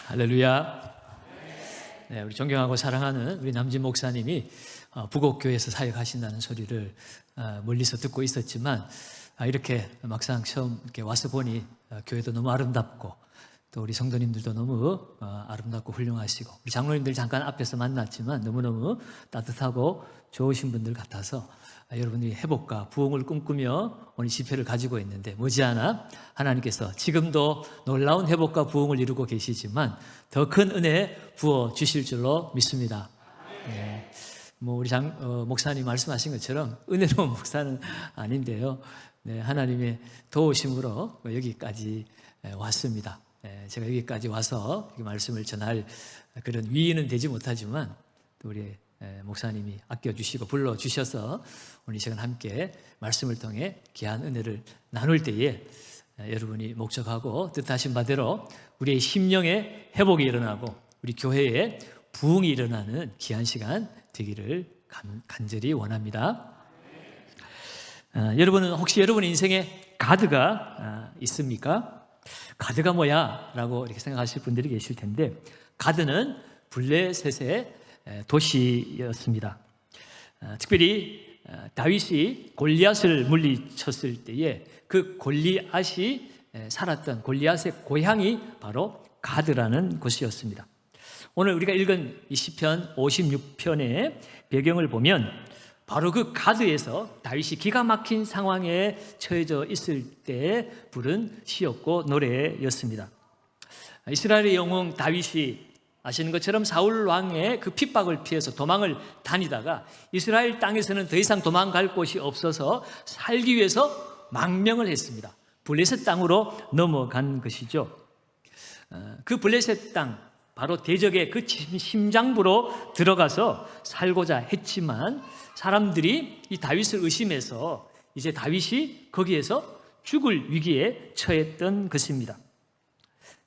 할렐루야. 네, 우리 존경하고 사랑하는 우리 남진 목사님이 부곡교회에서 사역하신다는 소리를 멀리서 듣고 있었지만 이렇게 막상 처음 이렇게 와서 보니 교회도 너무 아름답고 또 우리 성도님들도 너무 아름답고 훌륭하시고 우리 장로님들 잠깐 앞에서 만났지만 너무너무 따뜻하고 좋으신 분들 같아서 여러분이 회복과 부흥을 꿈꾸며 오늘 집회를 가지고 있는데 머지않아 하나님께서 지금도 놀라운 회복과 부흥을 이루고 계시지만 더 큰 은혜 부어 주실 줄로 믿습니다. 네. 우리 목사님 말씀하신 것처럼 은혜로운 목사는 아닌데요. 네, 하나님의 도우심으로 여기까지 왔습니다. 네, 제가 여기까지 와서 말씀을 전할 그런 위인은 되지 못하지만 또 우리 목사님이 아껴주시고 불러주셔서 오늘 이 시간 함께 말씀을 통해 귀한 은혜를 나눌 때에 여러분이 목적하고 뜻하신 바대로 우리의 심령의 회복이 일어나고 우리 교회에 부흥이 일어나는 귀한 시간 되기를 간절히 원합니다. 여러분은 혹시 여러분 인생에 가드가 있습니까? 가드가 뭐야? 라고 이렇게 생각하실 분들이 계실 텐데 가드는 블레셋의 도시였습니다. 특별히 다윗이 골리앗을 물리쳤을 때에 그 골리앗이 살았던 골리앗의 고향이 바로 가드라는 곳이었습니다. 오늘 우리가 읽은 이 시편 56편의 배경을 보면 바로 그 가드에서 다윗이 기가 막힌 상황에 처해져 있을 때 부른 시였고 노래였습니다. 이스라엘의 영웅 다윗이 아시는 것처럼 사울 왕의 그 핍박을 피해서 도망을 다니다가 이스라엘 땅에서는 더 이상 도망갈 곳이 없어서 살기 위해서 망명을 했습니다. 블레셋 땅으로 넘어간 것이죠. 그 블레셋 땅 바로 대적의 그 심장부로 들어가서 살고자 했지만 사람들이 이 다윗을 의심해서 이제 다윗이 거기에서 죽을 위기에 처했던 것입니다.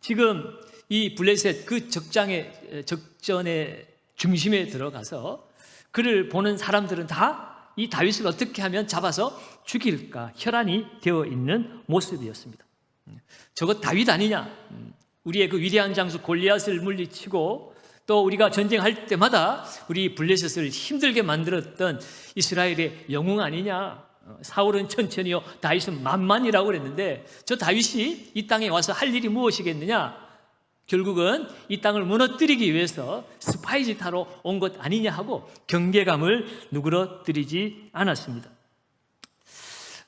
지금 이 블레셋 그 적전의 중심에 들어가서 그를 보는 사람들은 다 이 다윗을 어떻게 하면 잡아서 죽일까 혈안이 되어 있는 모습이었습니다. 저것 다윗 아니냐? 우리의 그 위대한 장수 골리앗을 물리치고 또 우리가 전쟁할 때마다 우리 블레셋을 힘들게 만들었던 이스라엘의 영웅 아니냐? 사울은 천천히요 다윗은 만만이라고 그랬는데 저 다윗이 이 땅에 와서 할 일이 무엇이겠느냐? 결국은 이 땅을 무너뜨리기 위해서 스파이짓 하러 온 것 아니냐 하고 경계감을 누그러뜨리지 않았습니다.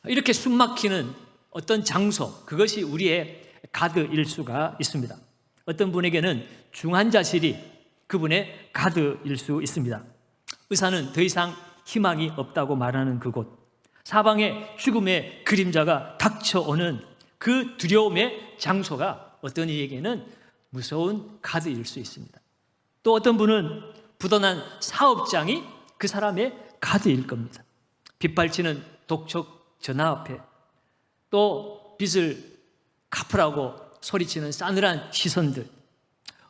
이렇게 숨막히는 어떤 장소, 그것이 우리의 가드일 수가 있습니다. 어떤 분에게는 중환자실이 그분의 가드일 수 있습니다. 의사는 더 이상 희망이 없다고 말하는 그곳, 사방에 죽음의 그림자가 닥쳐오는 그 두려움의 장소가 어떤 이에게는 무서운 가드일 수 있습니다. 또 어떤 분은 부도난 사업장이 그 사람의 가드일 겁니다. 빗발치는 독촉 전화 앞에 또 빚을 갚으라고 소리치는 싸늘한 시선들,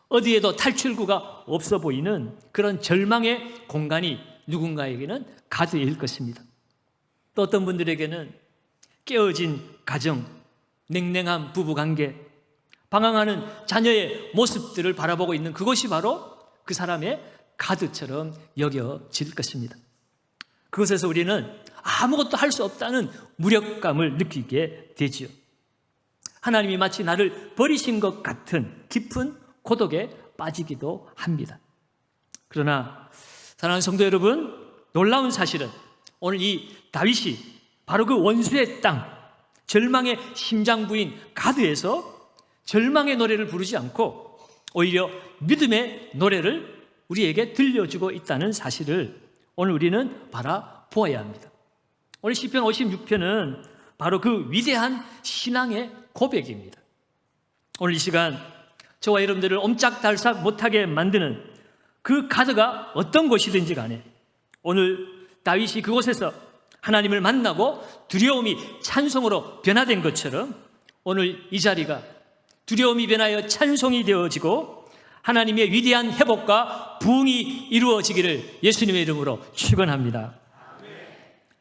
어디에도 탈출구가 없어 보이는 그런 절망의 공간이 누군가에게는 가드일 것입니다. 또 어떤 분들에게는 깨어진 가정, 냉랭한 부부관계, 방황하는 자녀의 모습들을 바라보고 있는 그것이 바로 그 사람의 가드처럼 여겨질 것입니다. 그것에서 우리는 아무것도 할 수 없다는 무력감을 느끼게 되지요. 하나님이 마치 나를 버리신 것 같은 깊은 고독에 빠지기도 합니다. 그러나 사랑하는 성도 여러분, 놀라운 사실은 오늘 이 다윗이 바로 그 원수의 땅, 절망의 심장부인 가드에서 절망의 노래를 부르지 않고 오히려 믿음의 노래를 우리에게 들려주고 있다는 사실을 오늘 우리는 바라보아야 합니다. 오늘 시편 56편은 바로 그 위대한 신앙의 고백입니다. 오늘 이 시간 저와 여러분들을 옴짝달싹 못하게 만드는 그 가드가 어떤 곳이든지 간에 오늘 다윗이 그곳에서 하나님을 만나고 두려움이 찬송으로 변화된 것처럼 오늘 이 자리가 두려움이 변하여 찬송이 되어지고 하나님의 위대한 회복과 부흥이 이루어지기를 예수님의 이름으로 축원합니다.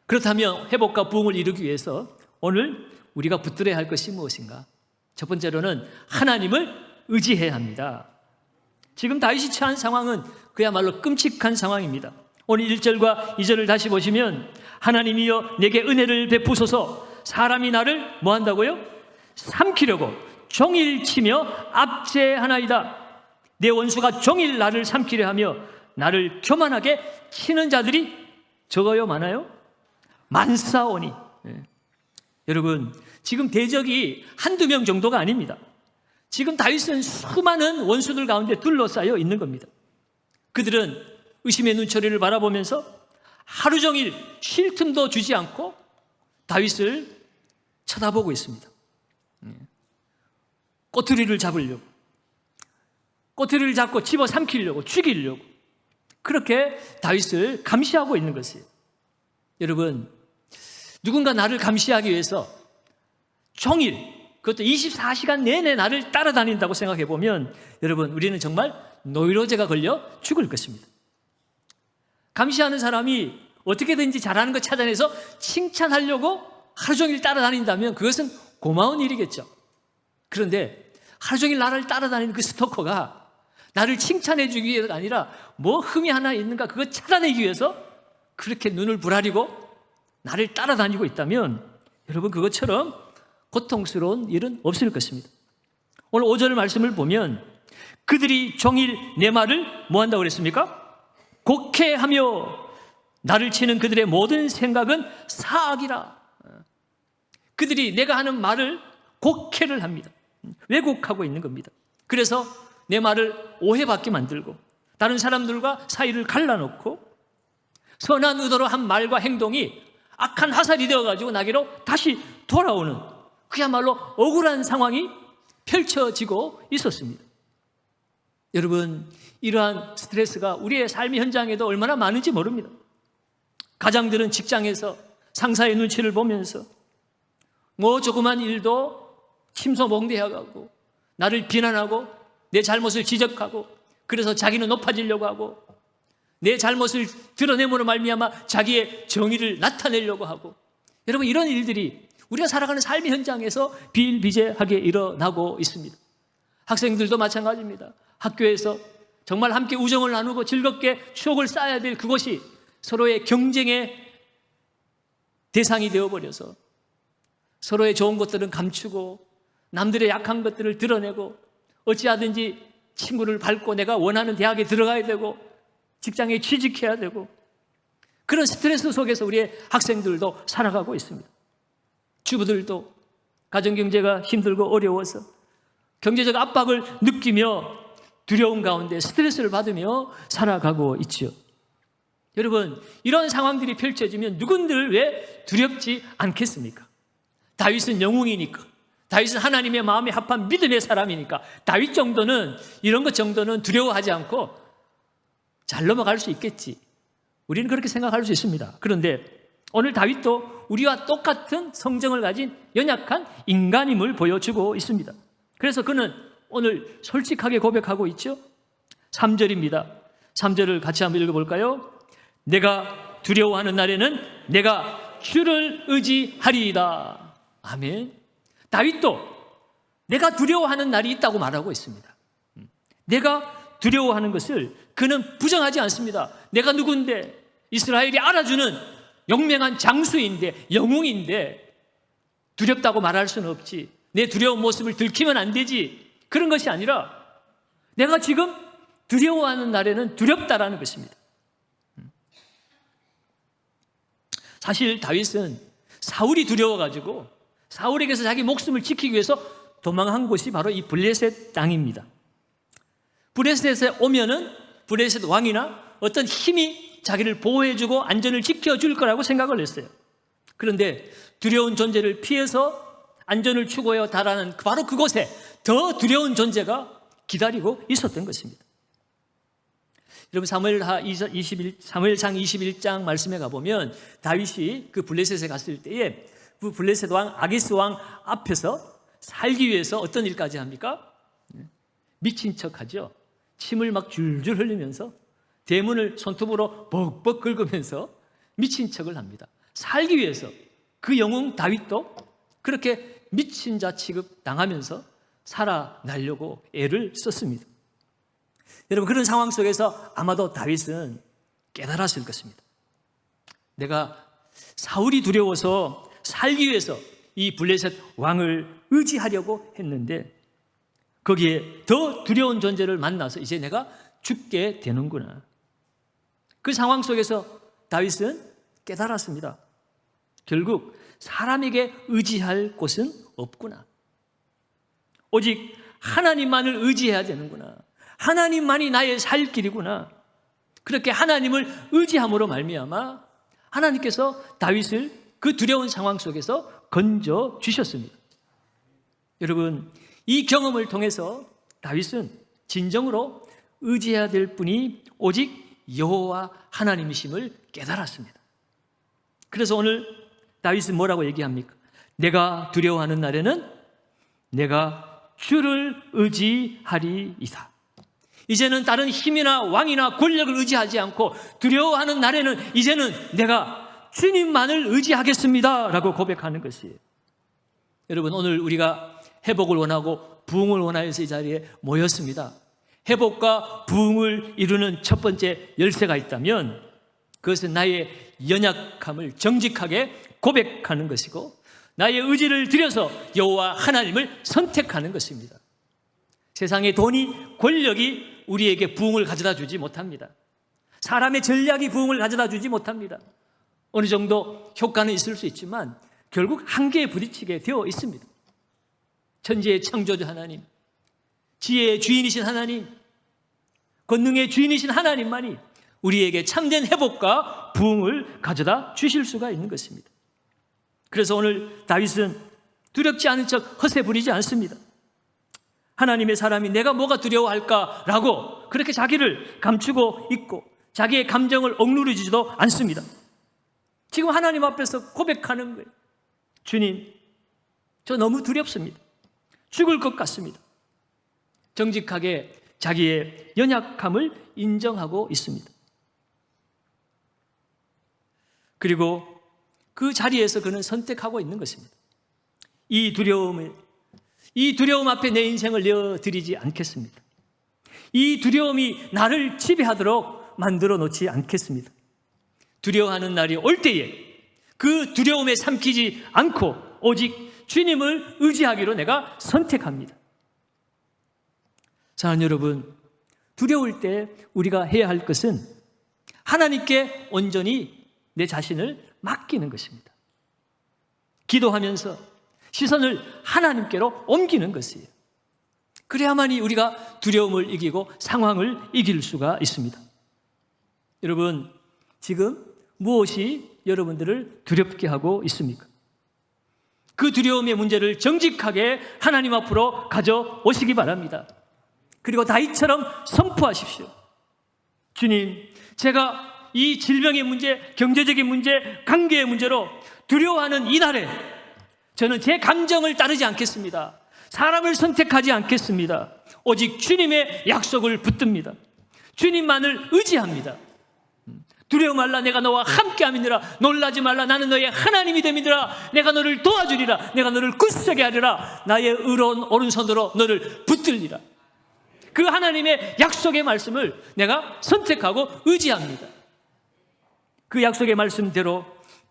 그렇다면 회복과 부흥을 이루기 위해서 오늘 우리가 붙들어야 할 것이 무엇인가? 첫 번째로는 하나님을 의지해야 합니다. 지금 다윗이 처한 상황은 그야말로 끔찍한 상황입니다. 오늘 1절과 2절을 다시 보시면 하나님이여 내게 은혜를 베푸소서 사람이 나를 뭐 한다고요? 삼키려고 종일 치며 압제하나이다. 내 원수가 종일 나를 삼키려 하며 나를 교만하게 치는 자들이 적어요 많아요? 많사오니. 여러분 지금 대적이 한두 명 정도가 아닙니다. 지금 다윗은 수많은 원수들 가운데 둘러싸여 있는 겁니다. 그들은 의심의 눈초리를 바라보면서 하루 종일 쉴 틈도 주지 않고 다윗을 쳐다보고 있습니다. 꼬투리를 잡으려고, 꼬투리를 잡고 집어삼키려고, 죽이려고 그렇게 다윗을 감시하고 있는 것이에요. 여러분 누군가 나를 감시하기 위해서 종일, 그것도 24시간 내내 나를 따라다닌다고 생각해 보면 여러분 우리는 정말 노이로제가 걸려 죽을 것입니다. 감시하는 사람이 어떻게든지 잘하는 거 찾아내서 칭찬하려고 하루 종일 따라다닌다면 그것은 고마운 일이겠죠. 그런데 하루 종일 나를 따라다니는 그 스토커가 나를 칭찬해 주기 위해서가 아니라 뭐 흠이 하나 있는가 그거 찾아내기 위해서 그렇게 눈을 부라리고 나를 따라다니고 있다면 여러분 그것처럼 고통스러운 일은 없을 것입니다. 오늘 5절 말씀을 보면 그들이 종일 내 말을 뭐 한다고 그랬습니까? 곡해하며 나를 치는 그들의 모든 생각은 사악이라. 그들이 내가 하는 말을 곡해를 합니다. 왜곡하고 있는 겁니다. 그래서 내 말을 오해받게 만들고 다른 사람들과 사이를 갈라놓고 선한 의도로 한 말과 행동이 악한 화살이 되어가지고 나게로 다시 돌아오는 그야말로 억울한 상황이 펼쳐지고 있었습니다. 여러분 이러한 스트레스가 우리의 삶의 현장에도 얼마나 많은지 모릅니다. 가장들은 직장에서 상사의 눈치를 보면서 뭐 조그만 일도 침소봉대하고 나를 비난하고 내 잘못을 지적하고 그래서 자기는 높아지려고 하고 내 잘못을 드러내므로 말미암아 자기의 정의를 나타내려고 하고 여러분 이런 일들이 우리가 살아가는 삶의 현장에서 비일비재하게 일어나고 있습니다. 학생들도 마찬가지입니다. 학교에서 정말 함께 우정을 나누고 즐겁게 추억을 쌓아야 될 그것이 서로의 경쟁의 대상이 되어버려서 서로의 좋은 것들은 감추고 남들의 약한 것들을 드러내고 어찌하든지 친구를 밟고 내가 원하는 대학에 들어가야 되고 직장에 취직해야 되고 그런 스트레스 속에서 우리의 학생들도 살아가고 있습니다. 주부들도 가정경제가 힘들고 어려워서 경제적 압박을 느끼며 두려움 가운데 스트레스를 받으며 살아가고 있지요. 여러분 이런 상황들이 펼쳐지면 누군들 왜 두렵지 않겠습니까? 다윗은 영웅이니까, 다윗은 하나님의 마음에 합한 믿음의 사람이니까 다윗 정도는 이런 것 정도는 두려워하지 않고 잘 넘어갈 수 있겠지. 우리는 그렇게 생각할 수 있습니다. 그런데 오늘 다윗도 우리와 똑같은 성정을 가진 연약한 인간임을 보여주고 있습니다. 그래서 그는 오늘 솔직하게 고백하고 있죠. 3절입니다. 3절을 같이 한번 읽어볼까요? 내가 두려워하는 날에는 내가 주를 의지하리이다. 아멘. 다윗도 내가 두려워하는 날이 있다고 말하고 있습니다. 내가 두려워하는 것을 그는 부정하지 않습니다. 내가 누군데 이스라엘이 알아주는 용맹한 장수인데 영웅인데 두렵다고 말할 수는 없지. 내 두려운 모습을 들키면 안 되지. 그런 것이 아니라 내가 지금 두려워하는 날에는 두렵다라는 것입니다. 사실 다윗은 사울이 두려워가지고 사울에게서 자기 목숨을 지키기 위해서 도망한 곳이 바로 이 블레셋 땅입니다. 블레셋에 오면은 블레셋 왕이나 어떤 힘이 자기를 보호해주고 안전을 지켜줄 거라고 생각을 했어요. 그런데 두려운 존재를 피해서 안전을 추구하여 달하는 바로 그곳에 더 두려운 존재가 기다리고 있었던 것입니다. 여러분 사무엘상 21장 말씀에 가보면 다윗이 그 블레셋에 갔을 때에 그 블레셋 왕 아기스 왕 앞에서 살기 위해서 어떤 일까지 합니까? 미친 척하죠. 침을 막 줄줄 흘리면서 대문을 손톱으로 벅벅 긁으면서 미친 척을 합니다. 살기 위해서 그 영웅 다윗도 그렇게 미친 자 취급 당하면서 살아나려고 애를 썼습니다. 여러분, 그런 상황 속에서 아마도 다윗은 깨달았을 것입니다. 내가 사울이 두려워서 살기 위해서 이 블레셋 왕을 의지하려고 했는데 거기에 더 두려운 존재를 만나서 이제 내가 죽게 되는구나. 그 상황 속에서 다윗은 깨달았습니다. 결국 사람에게 의지할 곳은 없구나. 오직 하나님만을 의지해야 되는구나. 하나님만이 나의 살 길이구나. 그렇게 하나님을 의지함으로 말미암아 하나님께서 다윗을 그 두려운 상황 속에서 건져 주셨습니다. 여러분, 이 경험을 통해서 다윗은 진정으로 의지해야 될 분이 오직 여호와 하나님이심을 깨달았습니다. 그래서 오늘 다윗은 뭐라고 얘기합니까? 내가 두려워하는 날에는 내가 주를 의지하리이다. 이제는 다른 힘이나 왕이나 권력을 의지하지 않고 두려워하는 날에는 이제는 내가 주님만을 의지하겠습니다 라고 고백하는 것이에요. 여러분, 오늘 우리가 회복을 원하고 부흥을 원하여서 이 자리에 모였습니다. 회복과 부흥을 이루는 첫 번째 열쇠가 있다면 그것은 나의 연약함을 정직하게 고백하는 것이고 나의 의지를 들여서 여호와 하나님을 선택하는 것입니다. 세상의 돈이, 권력이 우리에게 부흥을 가져다 주지 못합니다. 사람의 전략이 부흥을 가져다 주지 못합니다. 어느 정도 효과는 있을 수 있지만 결국 한계에 부딪히게 되어 있습니다. 천지의 창조주 하나님, 지혜의 주인이신 하나님, 권능의 주인이신 하나님만이 우리에게 참된 회복과 부흥을 가져다 주실 수가 있는 것입니다. 그래서 오늘 다윗은 두렵지 않은 척 허세 부리지 않습니다. 하나님의 사람이 내가 뭐가 두려워할까라고 그렇게 자기를 감추고 있고 자기의 감정을 억누르지도 않습니다. 지금 하나님 앞에서 고백하는 거예요. 주님, 저 너무 두렵습니다. 죽을 것 같습니다. 정직하게 자기의 연약함을 인정하고 있습니다. 그리고 그 자리에서 그는 선택하고 있는 것입니다. 이 두려움 앞에 내 인생을 내어드리지 않겠습니다. 이 두려움이 나를 지배하도록 만들어 놓지 않겠습니다. 두려워하는 날이 올 때에 그 두려움에 삼키지 않고 오직 주님을 의지하기로 내가 선택합니다. 사랑하는 여러분, 두려울 때 우리가 해야 할 것은 하나님께 온전히 내 자신을 맡기는 것입니다. 기도하면서 시선을 하나님께로 옮기는 것이에요. 그래야만이 우리가 두려움을 이기고 상황을 이길 수가 있습니다. 여러분, 지금 무엇이 여러분들을 두렵게 하고 있습니까? 그 두려움의 문제를 정직하게 하나님 앞으로 가져오시기 바랍니다. 그리고 다윗처럼 선포하십시오. 주님, 제가 이 질병의 문제, 경제적인 문제, 관계의 문제로 두려워하는 이 날에 저는 제 감정을 따르지 않겠습니다. 사람을 선택하지 않겠습니다. 오직 주님의 약속을 붙듭니다. 주님만을 의지합니다. 두려워 말라, 내가 너와 함께함이니라. 놀라지 말라, 나는 너의 하나님이 됨이니라. 내가 너를 도와주리라. 내가 너를 굳세게 하리라. 나의 의로운 오른손으로 너를 붙들리라. 그 하나님의 약속의 말씀을 내가 선택하고 의지합니다. 그 약속의 말씀대로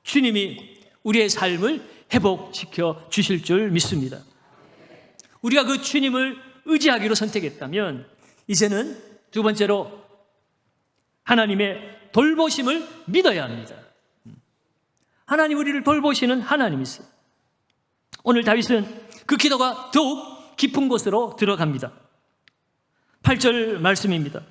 주님이 우리의 삶을 회복시켜 주실 줄 믿습니다. 우리가 그 주님을 의지하기로 선택했다면 이제는 두 번째로 하나님의 돌보심을 믿어야 합니다. 하나님 우리를 돌보시는 하나님이세요. 오늘 다윗은 그 기도가 더욱 깊은 곳으로 들어갑니다. 8절 말씀입니다.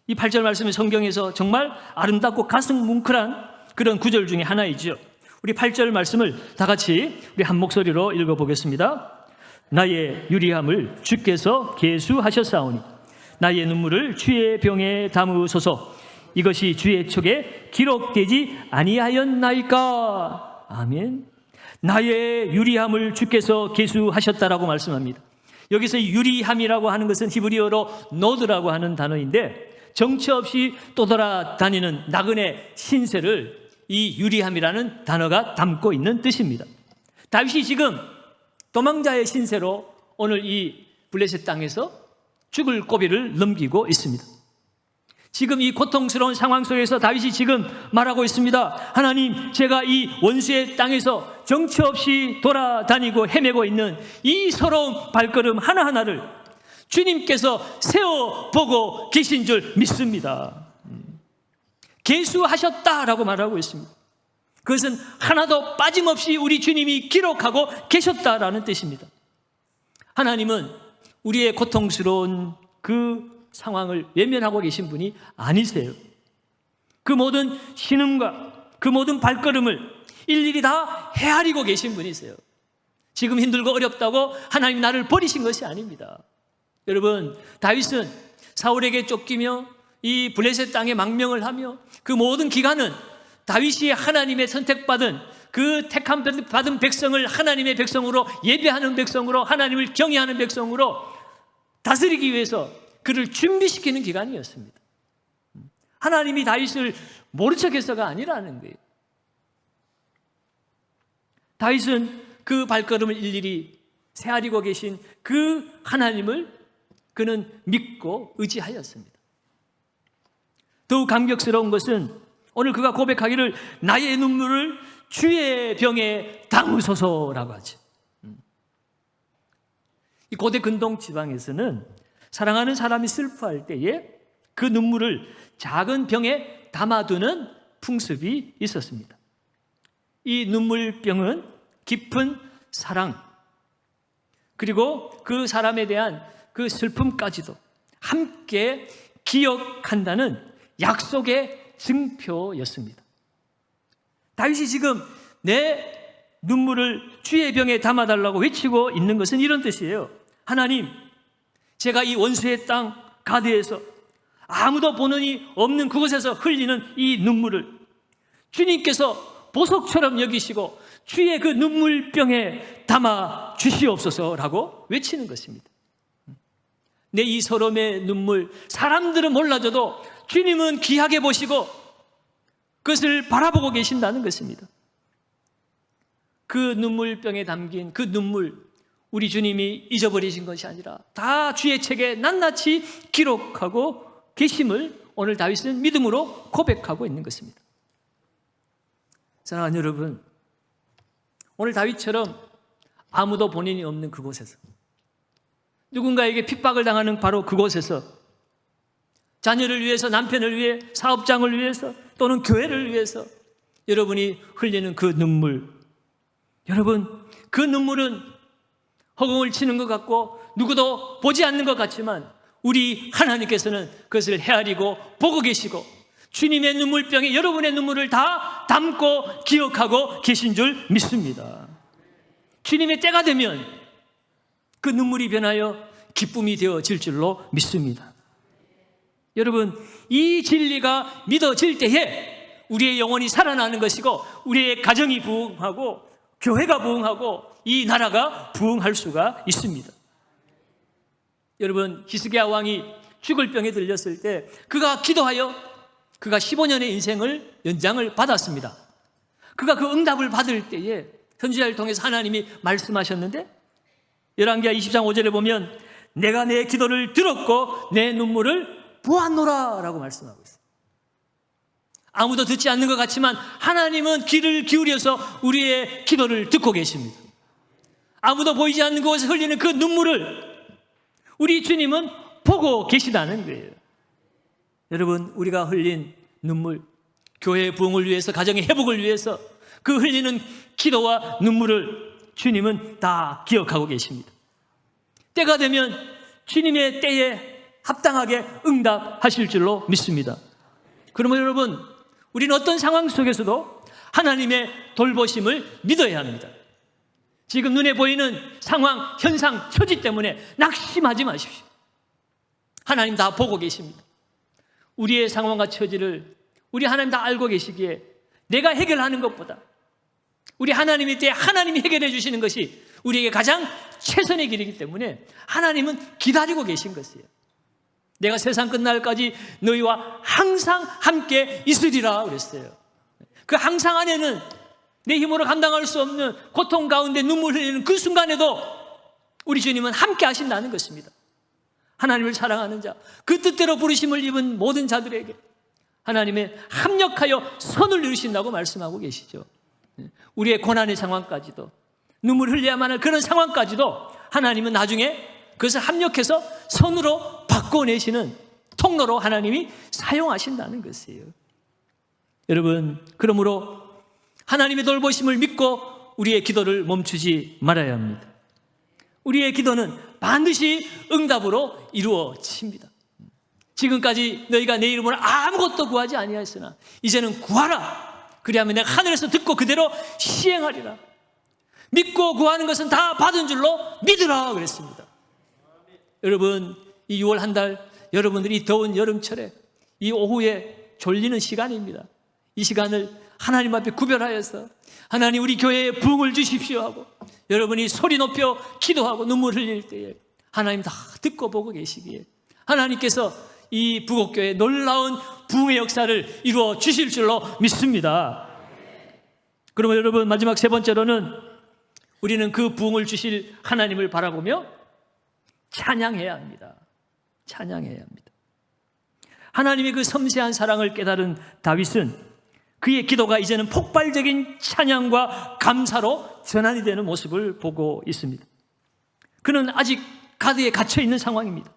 이 8절 말씀은 성경에서 정말 아름답고 가슴 뭉클한 그런 구절 중에 하나이죠. 우리 8절 말씀을 다 같이 우리 한 목소리로 읽어보겠습니다. 나의 유리함을 주께서 계수하셨사오니 나의 눈물을 주의 병에 담으소서. 이것이 주의 촉에 기록되지 아니하였나이까. 아멘. 나의 유리함을 주께서 계수하셨다라고 말씀합니다. 여기서 유리함이라고 하는 것은 히브리어로 노드라고 하는 단어인데 정처 없이 떠돌아다니는 나그네 신세를 이 유리함이라는 단어가 담고 있는 뜻입니다. 다윗이 지금 도망자의 신세로 오늘 이 블레셋 땅에서 죽을 고비를 넘기고 있습니다. 지금 이 고통스러운 상황 속에서 다윗이 지금 말하고 있습니다. 하나님, 제가 이 원수의 땅에서 정처 없이 돌아다니고 헤매고 있는 이 서러운 발걸음 하나하나를 주님께서 세워보고 계신 줄 믿습니다. 계수하셨다라고 말하고 있습니다. 그것은 하나도 빠짐없이 우리 주님이 기록하고 계셨다라는 뜻입니다. 하나님은 우리의 고통스러운 그 상황을 외면하고 계신 분이 아니세요. 그 모든 신음과 그 모든 발걸음을 일일이 다 헤아리고 계신 분이세요. 지금 힘들고 어렵다고 하나님이 나를 버리신 것이 아닙니다. 여러분, 다윗은 사울에게 쫓기며 이 블레셋 땅에 망명을 하며 그 모든 기간은 다윗이 하나님의 선택받은 그 택함 받은 백성을 하나님의 백성으로 예배하는 백성으로 하나님을 경외하는 백성으로 다스리기 위해서 그를 준비시키는 기간이었습니다. 하나님이 다윗을 모른 척해서가 아니라는 거예요. 다윗은 그 발걸음을 일일이 헤아리고 계신 그 하나님을 그는 믿고 의지하였습니다. 더욱 감격스러운 것은 오늘 그가 고백하기를 나의 눈물을 주의 병에 담으소서라고 하죠. 이 고대 근동 지방에서는 사랑하는 사람이 슬퍼할 때에 그 눈물을 작은 병에 담아두는 풍습이 있었습니다. 이 눈물병은 깊은 사랑 그리고 그 사람에 대한 그 슬픔까지도 함께 기억한다는 약속의 증표였습니다. 다윗이 지금 내 눈물을 주의 병에 담아달라고 외치고 있는 것은 이런 뜻이에요. 하나님, 제가 이 원수의 땅 가드에서 아무도 보는 이 없는 그곳에서 흘리는 이 눈물을 주님께서 보석처럼 여기시고 주의 그 눈물병에 담아 주시옵소서라고 외치는 것입니다. 내 이 서름의 눈물, 사람들은 몰라줘도 주님은 귀하게 보시고 그것을 바라보고 계신다는 것입니다. 그 눈물병에 담긴 그 눈물, 우리 주님이 잊어버리신 것이 아니라 다 주의 책에 낱낱이 기록하고 계심을 오늘 다윗은 믿음으로 고백하고 있는 것입니다. 사랑하는 여러분, 오늘 다윗처럼 아무도 본인이 없는 그곳에서 누군가에게 핍박을 당하는 바로 그곳에서 자녀를 위해서, 남편을 위해, 사업장을 위해서 또는 교회를 위해서 여러분이 흘리는 그 눈물, 여러분, 그 눈물은 허공을 치는 것 같고 누구도 보지 않는 것 같지만 우리 하나님께서는 그것을 헤아리고 보고 계시고 주님의 눈물병에 여러분의 눈물을 다 담고 기억하고 계신 줄 믿습니다. 주님의 때가 되면 그 눈물이 변하여 기쁨이 되어질 줄로 믿습니다. 여러분, 이 진리가 믿어질 때에 우리의 영혼이 살아나는 것이고 우리의 가정이 부흥하고 교회가 부흥하고 이 나라가 부흥할 수가 있습니다. 여러분, 히스기야 왕이 죽을 병에 들렸을 때 그가 기도하여 그가 15년의 인생을 연장을 받았습니다. 그가 그 응답을 받을 때에 선지자를 통해서 하나님이 말씀하셨는데 열왕기하 20장 5절에 보면 내가 내 기도를 들었고 내 눈물을 보았노라 라고 말씀하고 있어요. 아무도 듣지 않는 것 같지만 하나님은 귀를 기울여서 우리의 기도를 듣고 계십니다. 아무도 보이지 않는 곳에 흘리는 그 눈물을 우리 주님은 보고 계시다는 거예요. 여러분, 우리가 흘린 눈물, 교회의 부흥을 위해서, 가정의 회복을 위해서 그 흘리는 기도와 눈물을 주님은 다 기억하고 계십니다. 때가 되면 주님의 때에 합당하게 응답하실 줄로 믿습니다. 그러면 여러분, 우리는 어떤 상황 속에서도 하나님의 돌보심을 믿어야 합니다. 지금 눈에 보이는 상황, 현상, 처지 때문에 낙심하지 마십시오. 하나님 다 보고 계십니다. 우리의 상황과 처지를 우리 하나님 다 알고 계시기에 내가 해결하는 것보다 우리 하나님이 때 하나님이 해결해 주시는 것이 우리에게 가장 최선의 길이기 때문에 하나님은 기다리고 계신 것이에요. 내가 세상 끝날까지 너희와 항상 함께 있으리라 그랬어요. 그 항상 안에는 내 힘으로 감당할 수 없는 고통 가운데 눈물 흘리는 그 순간에도 우리 주님은 함께 하신다는 것입니다. 하나님을 사랑하는 자, 그 뜻대로 부르심을 입은 모든 자들에게 하나님의 합력하여 선을 이루신다고 말씀하고 계시죠. 우리의 고난의 상황까지도, 눈물 흘려야만 할 그런 상황까지도 하나님은 나중에 그것을 합력해서 선으로 바꿔내시는 통로로 하나님이 사용하신다는 것이에요. 여러분, 그러므로 하나님의 돌보심을 믿고 우리의 기도를 멈추지 말아야 합니다. 우리의 기도는 반드시 응답으로 이루어집니다. 지금까지 너희가 내 이름으로 아무것도 구하지 아니하였으나 이제는 구하라. 그리하면 내가 하늘에서 듣고 그대로 시행하리라. 믿고 구하는 것은 다 받은 줄로 믿으라 그랬습니다. 여러분, 이 6월 한 달 여러분들이 이 더운 여름철에 이 오후에 졸리는 시간입니다. 이 시간을 하나님 앞에 구별하여서 하나님 우리 교회에 부흥을 주십시오 하고 여러분이 소리 높여 기도하고 눈물 흘릴 때에 하나님 다 듣고 보고 계시기에 하나님께서 이 부곡교회에 놀라운 부흥의 역사를 이루어 주실 줄로 믿습니다. 그러면 여러분, 마지막 세 번째로는 우리는 그 부흥을 주실 하나님을 바라보며 찬양해야 합니다. 찬양해야 합니다. 하나님의 그 섬세한 사랑을 깨달은 다윗은 그의 기도가 이제는 폭발적인 찬양과 감사로 전환이 되는 모습을 보고 있습니다. 그는 아직 가드에 갇혀 있는 상황입니다.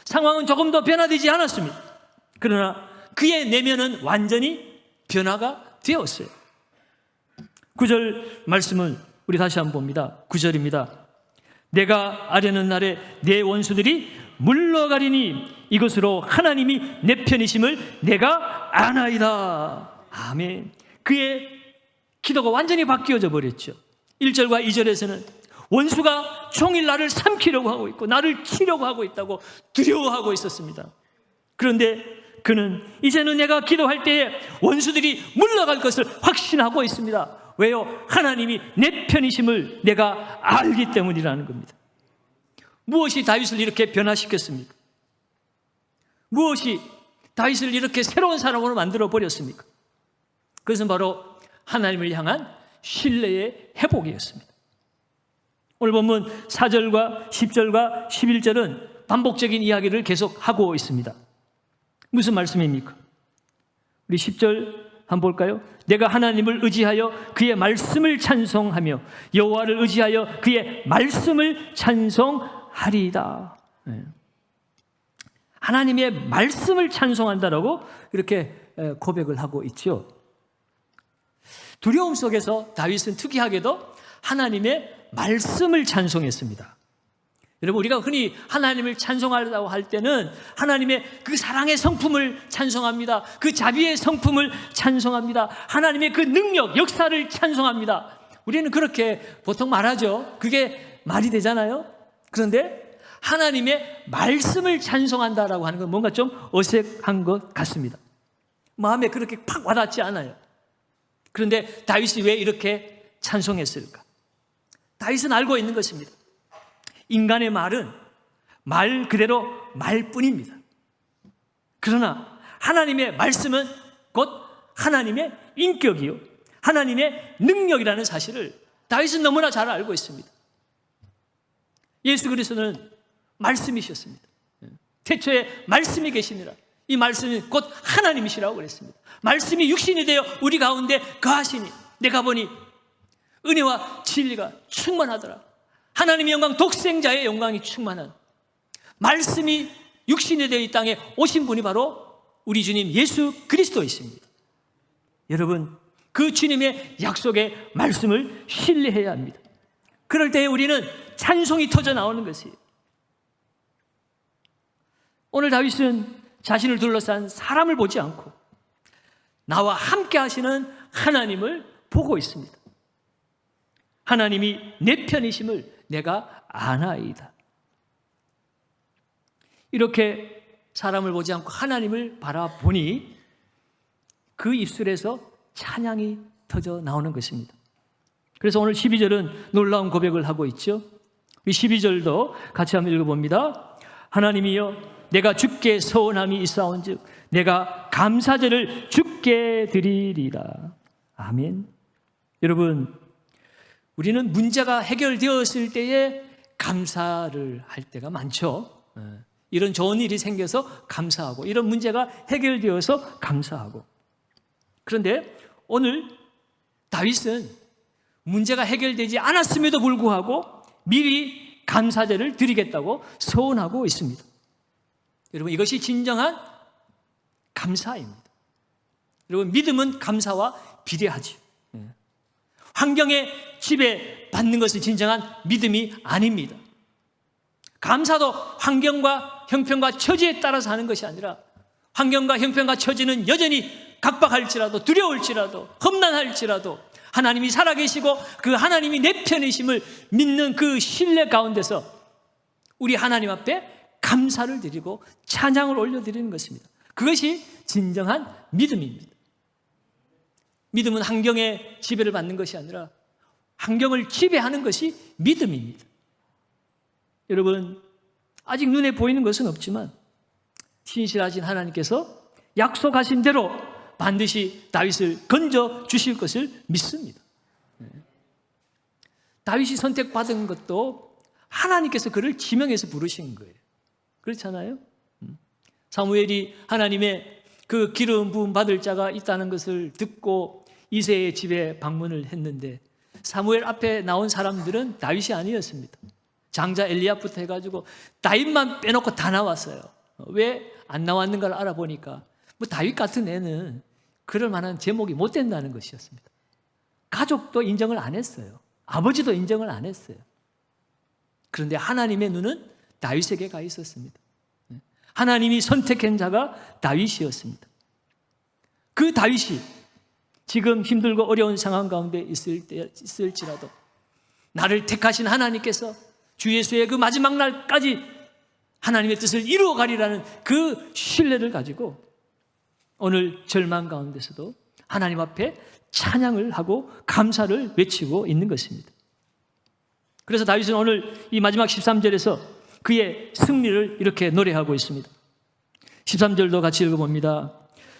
상황은 조금 더 변화되지 않았습니다. 그러나 그의 내면은 완전히 변화가 되었어요. 9절 말씀을 우리 다시 한번 봅니다. 9절입니다. 내가 아뢰는 날에 내 원수들이 물러가리니 이것으로 하나님이 내 편이심을 내가 아나이다. 아멘. 그의 기도가 완전히 바뀌어져 버렸죠. 1절과 2절에서는 원수가 종일 나를 삼키려고 하고 있고 나를 치려고 하고 있다고 두려워하고 있었습니다. 그런데 그는 이제는 내가 기도할 때에 원수들이 물러갈 것을 확신하고 있습니다. 왜요? 하나님이 내 편이심을 내가 알기 때문이라는 겁니다. 무엇이 다윗을 이렇게 변화시켰습니까? 무엇이 다윗을 이렇게 새로운 사람으로 만들어 버렸습니까? 그것은 바로 하나님을 향한 신뢰의 회복이었습니다. 오늘 본문 4절과 10절과 11절은 반복적인 이야기를 계속하고 있습니다. 무슨 말씀입니까? 우리 10절 한번 볼까요? 내가 하나님을 의지하여 그의 말씀을 찬송하며 여호와를 의지하여 그의 말씀을 찬송하리이다. 하나님의 말씀을 찬송한다라고 이렇게 고백을 하고 있죠. 두려움 속에서 다윗은 특이하게도 하나님의 말씀을 찬송했습니다. 여러분, 우리가 흔히 하나님을 찬송하려고 할 때는 하나님의 그 사랑의 성품을 찬송합니다. 그 자비의 성품을 찬송합니다. 하나님의 그 능력, 역사를 찬송합니다. 우리는 그렇게 보통 말하죠. 그게 말이 되잖아요. 그런데 하나님의 말씀을 찬송한다라고 하는 건 뭔가 좀 어색한 것 같습니다. 마음에 그렇게 팍 와닿지 않아요. 그런데 다윗이 왜 이렇게 찬송했을까? 다윗은 알고 있는 것입니다. 인간의 말은 말 그대로 말뿐입니다. 그러나 하나님의 말씀은 곧 하나님의 인격이요, 하나님의 능력이라는 사실을 다윗은 너무나 잘 알고 있습니다. 예수 그리스도는 말씀이셨습니다. 태초에 말씀이 계시니라. 이 말씀이 곧 하나님이시라고 그랬습니다. 말씀이 육신이 되어 우리 가운데 거하시니 내가 보니 은혜와 진리가 충만하더라. 하나님의 영광, 독생자의 영광이 충만한 말씀이 육신이 되어 이 땅에 오신 분이 바로 우리 주님 예수 그리스도이십니다. 여러분, 그 주님의 약속의 말씀을 신뢰해야 합니다. 그럴 때에 우리는 찬송이 터져 나오는 것이에요. 오늘 다윗은 자신을 둘러싼 사람을 보지 않고 나와 함께 하시는 하나님을 보고 있습니다. 하나님이 내 편이심을 내가 아나이다. 이렇게 사람을 보지 않고 하나님을 바라보니 그 입술에서 찬양이 터져 나오는 것입니다. 그래서 오늘 12절은 놀라운 고백을 하고 있죠. 이 12절도 같이 한번 읽어봅니다. 하나님이여, 내가 주께 서원함이 있사온즉 내가 감사제를 주께 드리리라. 아멘. 여러분, 우리는 문제가 해결되었을 때에 감사를 할 때가 많죠. 이런 좋은 일이 생겨서 감사하고, 이런 문제가 해결되어서 감사하고. 그런데 오늘 다윗은 문제가 해결되지 않았음에도 불구하고 미리 감사제를 드리겠다고 서원하고 있습니다. 여러분, 이것이 진정한 감사입니다. 여러분, 믿음은 감사와 비례하죠. 환경에 지배받는 것은 진정한 믿음이 아닙니다. 감사도 환경과 형편과 처지에 따라서 하는 것이 아니라, 환경과 형편과 처지는 여전히 각박할지라도, 두려울지라도, 험난할지라도 하나님이 살아계시고 그 하나님이 내 편이심을 믿는 그 신뢰 가운데서 우리 하나님 앞에 감사를 드리고 찬양을 올려드리는 것입니다. 그것이 진정한 믿음입니다. 믿음은 환경에 지배를 받는 것이 아니라 환경을 지배하는 것이 믿음입니다. 여러분, 아직 눈에 보이는 것은 없지만 신실하신 하나님께서 약속하신 대로 반드시 다윗을 건져 주실 것을 믿습니다. 다윗이 선택받은 것도 하나님께서 그를 지명해서 부르신 거예요. 그렇잖아요? 사무엘이 하나님의 그 기름 부음 받을 자가 있다는 것을 듣고 이새의 집에 방문을 했는데, 사무엘 앞에 나온 사람들은 다윗이 아니었습니다. 장자 엘리압부터 해가지고 다윗만 빼놓고 다 나왔어요. 왜 안 나왔는가를 알아보니까 뭐 다윗 같은 애는 그럴 만한 제목이 못 된다는 것이었습니다. 가족도 인정을 안 했어요. 아버지도 인정을 안 했어요. 그런데 하나님의 눈은 다윗에게 가 있었습니다. 하나님이 선택한 자가 다윗이었습니다. 그 다윗이 지금 힘들고 어려운 상황 가운데 있을지라도 나를 택하신 하나님께서 주 예수의 그 마지막 날까지 하나님의 뜻을 이루어 가리라는 그 신뢰를 가지고 오늘 절망 가운데서도 하나님 앞에 찬양을 하고 감사를 외치고 있는 것입니다. 그래서 다윗은 오늘 이 마지막 13절에서 그의 승리를 이렇게 노래하고 있습니다. 13절도 같이 읽어봅니다.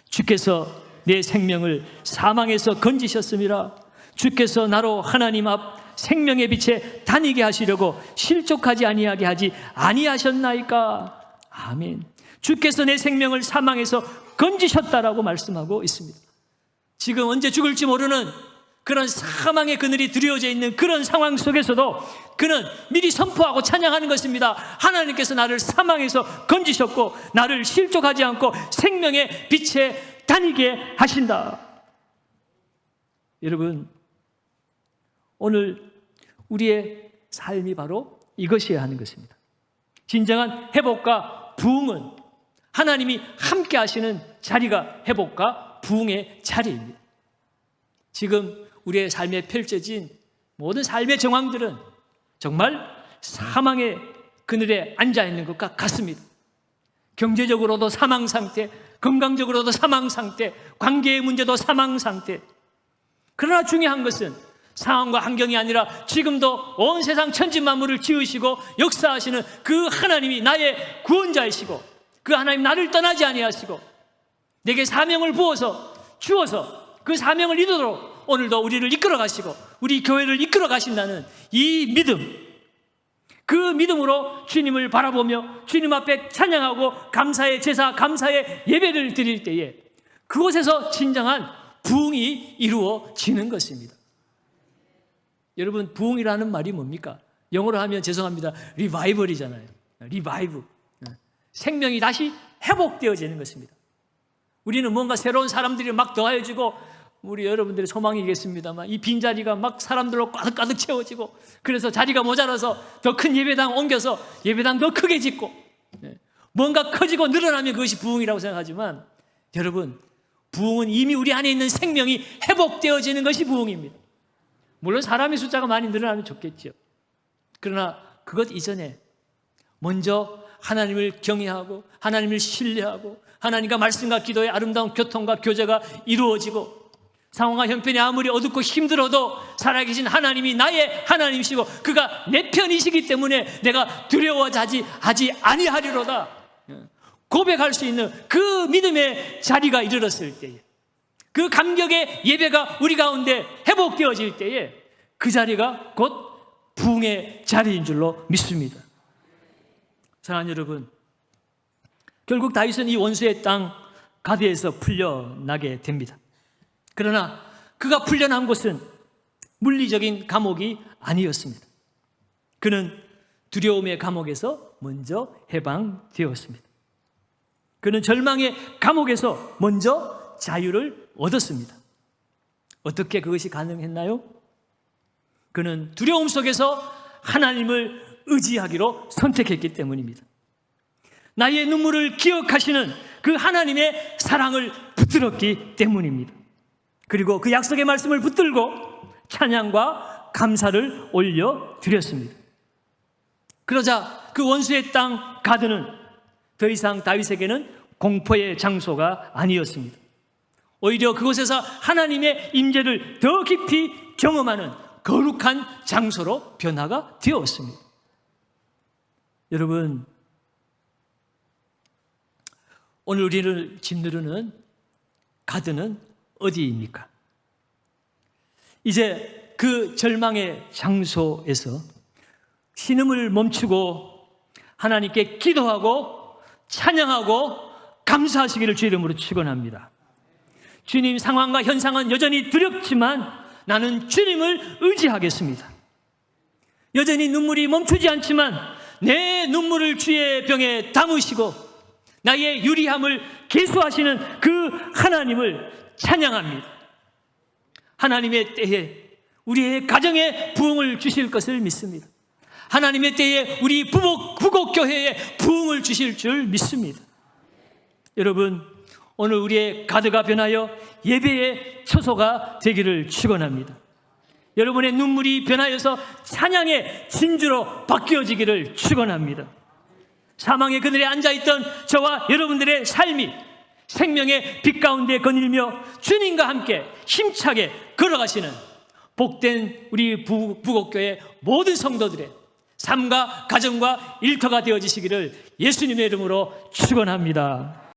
주께서 내 생명을 사망에서 건지셨음이라. 주께서 나로 하나님 앞 생명의 빛에 다니게 하시려고 실족하지 아니하게 하지 아니하셨나이까. 아멘. 주께서 내 생명을 사망에서 건지셨다라고 말씀하고 있습니다. 지금 언제 죽을지 모르는 그런 사망의 그늘이 드리워져 있는 그런 상황 속에서도 그는 미리 선포하고 찬양하는 것입니다. 하나님께서 나를 사망에서 건지셨고 나를 실족하지 않고 생명의 빛에 다니게 하신다. 여러분, 오늘 우리의 삶이 바로 이것이어야 하는 것입니다. 진정한 회복과 부흥은 하나님이 함께 하시는 자리가 회복과 부흥의 자리입니다. 지금 우리의 삶에 펼쳐진 모든 삶의 정황들은 정말 사망의 그늘에 앉아있는 것과 같습니다. 경제적으로도 사망 상태, 건강적으로도 사망 상태, 관계의 문제도 사망 상태. 그러나 중요한 것은 상황과 환경이 아니라 지금도 온 세상 천지만물을 지으시고 역사하시는 그 하나님이 나의 구원자이시고 그 하나님 나를 떠나지 아니하시고 내게 사명을 주어서 그 사명을 이루도록 오늘도 우리를 이끌어 가시고 우리 교회를 이끌어 가신다는 이 믿음, 그 믿음으로 주님을 바라보며 주님 앞에 찬양하고 감사의 제사, 감사의 예배를 드릴 때에 그곳에서 진정한 부흥이 이루어지는 것입니다. 여러분, 부흥이라는 말이 뭡니까? 영어로 하면 죄송합니다. 리바이벌이잖아요. 리바이브. 생명이 다시 회복되어지는 것입니다. 우리는 뭔가 새로운 사람들이 막 더해지고 우리 여러분들의 소망이겠습니다만 이 빈자리가 막 사람들로 가득가득 채워지고 그래서 자리가 모자라서 더 큰 예배당 옮겨서 예배당 더 크게 짓고 뭔가 커지고 늘어나면 그것이 부흥이라고 생각하지만 여러분, 부흥은 이미 우리 안에 있는 생명이 회복되어지는 것이 부흥입니다. 물론 사람의 숫자가 많이 늘어나면 좋겠죠. 그러나 그것 이전에 먼저 하나님을 경외하고 하나님을 신뢰하고 하나님과 말씀과 기도의 아름다운 교통과 교제가 이루어지고 상황과 형편이 아무리 어둡고 힘들어도 살아계신 하나님이 나의 하나님이시고 그가 내 편이시기 때문에 내가 두려워하지 아니하리로다 고백할 수 있는 그 믿음의 자리가 이르렀을 때에 그 감격의 예배가 우리 가운데 회복되어질 때에 그 자리가 곧 부흥의 자리인 줄로 믿습니다. 사랑하는 여러분, 결국 다윗은 이 원수의 땅 가드에서 풀려나게 됩니다. 그러나 그가 풀려난 곳은 물리적인 감옥이 아니었습니다. 그는 두려움의 감옥에서 먼저 해방되었습니다. 그는 절망의 감옥에서 먼저 자유를 얻었습니다. 어떻게 그것이 가능했나요? 그는 두려움 속에서 하나님을 의지하기로 선택했기 때문입니다. 나의 눈물을 기억하시는 그 하나님의 사랑을 붙들었기 때문입니다. 그리고 그 약속의 말씀을 붙들고 찬양과 감사를 올려드렸습니다. 그러자 그 원수의 땅 가드는 더 이상 다윗에게는 공포의 장소가 아니었습니다. 오히려 그곳에서 하나님의 임재를 더 깊이 경험하는 거룩한 장소로 변화가 되었습니다. 여러분, 오늘 우리를 짓누르는 가드는 어디입니까? 이제 그 절망의 장소에서 신음을 멈추고 하나님께 기도하고 찬양하고 감사하시기를 주 이름으로 축원합니다. 주님, 상황과 현상은 여전히 두렵지만 나는 주님을 의지하겠습니다. 여전히 눈물이 멈추지 않지만 내 눈물을 주의 병에 담으시고 나의 유리함을 계수하시는 그 하나님을 찬양합니다. 하나님의 때에 우리의 가정에 부흥을 주실 것을 믿습니다. 하나님의 때에 우리 부곡교회에 부흥을 주실 줄 믿습니다. 여러분, 오늘 우리의 가드가 변하여 예배의 처소가 되기를 축원합니다. 여러분의 눈물이 변하여서 찬양의 진주로 바뀌어지기를 축원합니다. 사망의 그늘에 앉아있던 저와 여러분들의 삶이 생명의 빛 가운데 거닐며 주님과 함께 힘차게 걸어가시는 복된 우리 부곡교회 모든 성도들의 삶과 가정과 일터가 되어지시기를 예수님의 이름으로 축원합니다.